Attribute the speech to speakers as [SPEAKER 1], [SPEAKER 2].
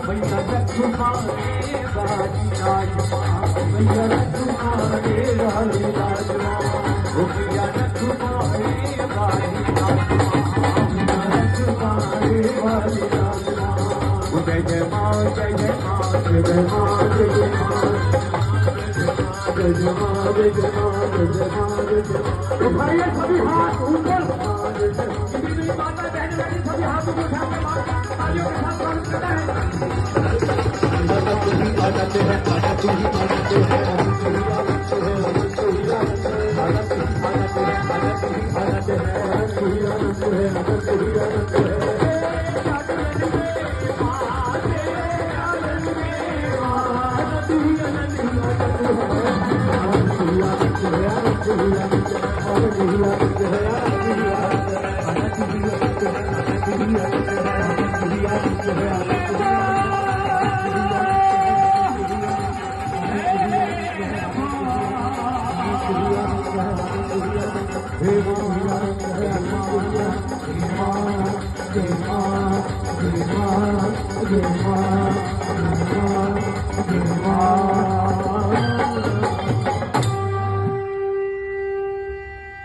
[SPEAKER 1] भैया तुम्हारे राजी राजमा भैया तुम्हारे राजी राजमा ओ भैया तुम्हारे राजी राजमा तुम्हारे राजी राजमा जय जय माँ जय जय माँ जय जय माँ जय जय माँ जय जय माँ जय जय माँ जय जय माँ जय जय माँ तो भाई सभी हाथ ऊपर जितनी भी माता बहन बैठी सभी हाथ ऊपर उठा के माँ तालियों के साथ स्वागत करता है आ जाते हैं आ जाते हैं आ जाते हैं आ जाते हैं आ जाते हैं आ जाते हैं Jai